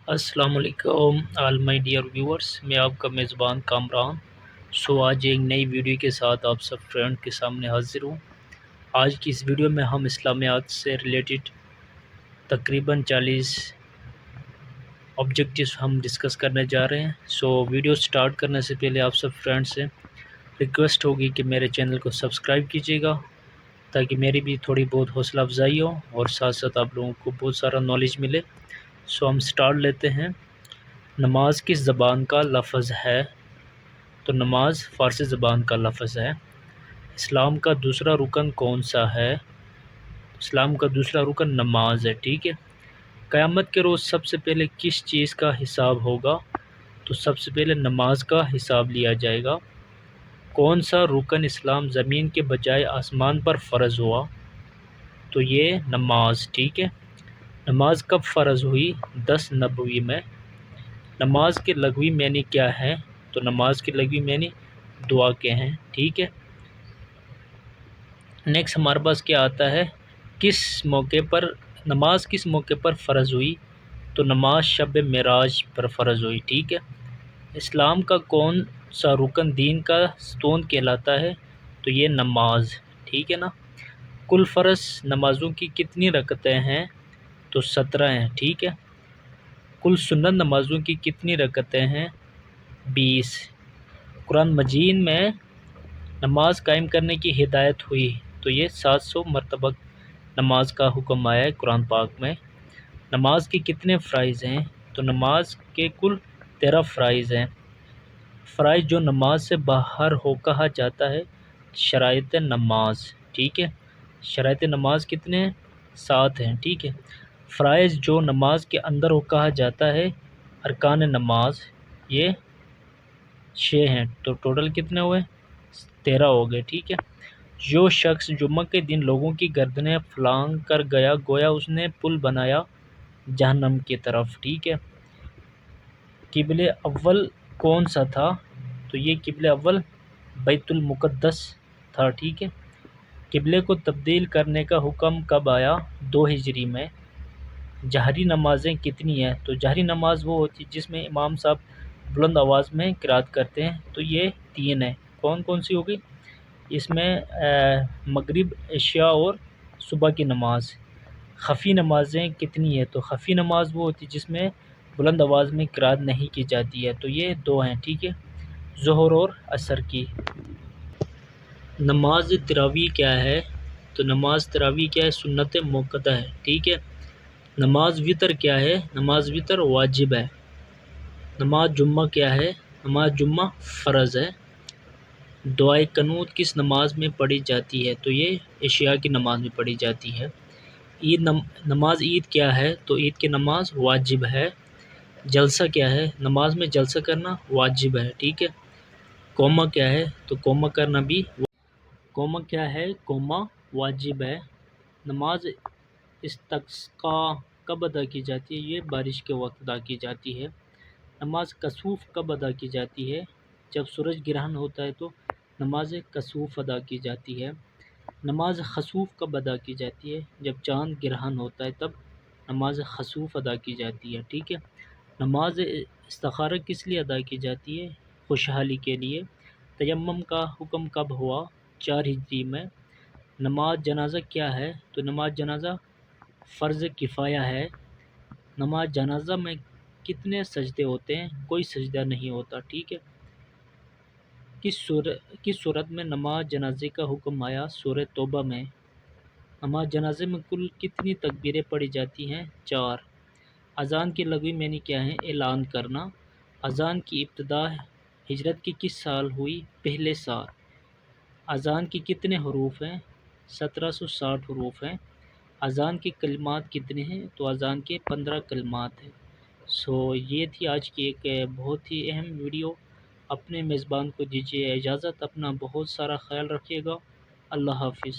السلام علیکم آل my dear viewers, میں آپ کا میزبان کامران۔ آج ایک نئی ویڈیو کے ساتھ آپ سب فرینڈ کے سامنے حاضر ہوں۔ آج کی اس ویڈیو میں ہم اسلامیات سے ریلیٹڈ تقریباً 40 آبجیکٹیوز ہم ڈسکس کرنے جا رہے ہیں۔ ویڈیو سٹارٹ کرنے سے پہلے آپ سب فرینڈ سے ریکویسٹ ہوگی کہ میرے چینل کو سبسکرائب کیجیے گا، تاکہ میری بھی تھوڑی بہت حوصلہ افزائی ہو اور ساتھ ساتھ آپ لوگوں کو بہت سارا نالج ملے۔ ہم سٹارٹ لیتے ہیں۔ نماز کس زبان کا لفظ ہے؟ تو نماز فارسی زبان کا لفظ ہے۔ اسلام کا دوسرا رکن کون سا ہے؟ اسلام کا دوسرا رکن نماز ہے، ٹھیک ہے۔ قیامت کے روز سب سے پہلے کس چیز کا حساب ہوگا؟ تو سب سے پہلے نماز کا حساب لیا جائے گا۔ کون سا رکن اسلام زمین کے بجائے آسمان پر فرض ہوا؟ تو یہ نماز، ٹھیک ہے۔ نماز کب فرض ہوئی؟ 10 نبوی میں۔ نماز کے لغوی معنی کیا ہے؟ تو نماز کے لغوی معنی دعا کے ہیں، ٹھیک ہے۔ نیکسٹ ہمارے پاس کیا آتا ہے؟ نماز کس موقع پر فرض ہوئی؟ تو نماز شب معراج پر فرض ہوئی، ٹھیک ہے۔ اسلام کا کون سا رکن دین کا ستون کہلاتا ہے؟ تو یہ نماز، ٹھیک ہے نا۔ کل فرض نمازوں کی کتنی رکعتیں ہیں؟ تو 17 ہیں، ٹھیک ہے۔ کل سنت نمازوں کی کتنی رکعتیں ہیں؟ 20۔ قرآن مجید میں نماز قائم کرنے کی ہدایت ہوئی تو یہ 700 مرتبہ نماز کا حکم آیا ہے قرآن پاک میں۔ نماز کے کتنے فرائض ہیں؟ تو نماز کے کل 13 فرائض ہیں۔ فرائض جو نماز سے باہر ہو کہا جاتا ہے شرائط نماز، ٹھیک ہے۔ شرائط نماز کتنے ہیں؟ 7 ہیں، ٹھیک ہے۔ فرائض جو نماز کے اندر ہو کہا جاتا ہے ارکان نماز، یہ 6 ہیں۔ تو ٹوٹل کتنے ہوئے؟ 13 ہو گئے، ٹھیک ہے۔ جو شخص جمعہ کے دن لوگوں کی گردنیں پھلانگ کر گیا گویا اس نے پل بنایا جہنم کی طرف، ٹھیک ہے۔ قبلہ اول کون سا تھا؟ تو یہ قبلہ اول بیت المقدس تھا، ٹھیک ہے۔ قبلے کو تبدیل کرنے کا حکم کب آیا؟ 2 ہجری میں۔ جہری نمازیں کتنی ہیں؟ تو جہری نماز وہ ہوتی ہے جس میں امام صاحب بلند آواز میں قرات کرتے ہیں، تو یہ 3 ہیں۔ کون کون سی ہوگی؟ اس میں مغرب، عشاء اور صبح کی نماز۔ خفی نمازیں کتنی ہیں؟ تو خفی نماز وہ ہوتی ہے جس میں بلند آواز میں قرات نہیں کی جاتی ہے، تو یہ 2 ہیں، ٹھیک ہے۔ ظہر اور عصر کی۔ نماز تراویح کیا ہے؟ تو نماز تراویح کیا ہے؟ سنت موقدہ ہے، ٹھیک ہے۔ نماز وتر کیا ہے؟ نماز وتر واجب ہے۔ نماز جمعہ کیا ہے؟ نماز جمعہ فرض ہے۔ دعائے قنوت کس نماز میں پڑھی جاتی ہے؟ تو یہ عشاء کی نماز میں پڑھی جاتی ہے۔ نماز عید کیا ہے؟ تو عید کی نماز واجب ہے۔ جلسہ کیا ہے؟ نماز میں جلسہ کرنا واجب ہے، ٹھیک ہے۔ قومہ کیا ہے؟ تو قومہ کرنا بھی قومہ کیا ہے؟ قومہ واجب ہے۔ نماز استسقاء کب ادا کی جاتی ہے؟ یہ بارش کے وقت ادا کی جاتی ہے۔ نماز کسوف کب ادا کی جاتی ہے؟ جب سورج گرہن ہوتا ہے تو نماز کسوف ادا کی جاتی ہے۔ نماز خسوف کب ادا کی جاتی ہے؟ جب چاند گرہن ہوتا ہے تب نماز خسوف ادا کی جاتی ہے، ٹھیک ہے۔ نماز استخارہ کس لیے ادا کی جاتی ہے؟ خوشحالی کے لیے۔ تیمم کا حکم کب ہوا؟ 4 ہجری میں۔ نماز جنازہ کیا ہے؟ تو نماز جنازہ فرض کفایہ ہے۔ نماز جنازہ میں کتنے سجدے ہوتے ہیں؟ کوئی سجدہ نہیں ہوتا، ٹھیک ہے۔ کس صورت میں نماز جنازے کا حکم آیا؟ سورہ توبہ میں۔ نماز جنازے میں کل کتنی تکبیریں پڑھی جاتی ہیں؟ 4۔ اذان کے لغوی معنی کیا ہے؟ اعلان کرنا۔ اذان کی ابتدا ہجرت کی کس سال ہوئی؟ پہلے سال۔ اذان کے کتنے حروف ہیں؟ 1760 حروف ہیں۔ اذان کے کلمات کتنے ہیں؟ تو اذان کے 15 کلمات ہیں۔ یہ تھی آج کی ایک بہت ہی اہم ویڈیو۔ اپنے میزبان کو دیجیے اجازت، اپنا بہت سارا خیال رکھیے گا۔ اللہ حافظ۔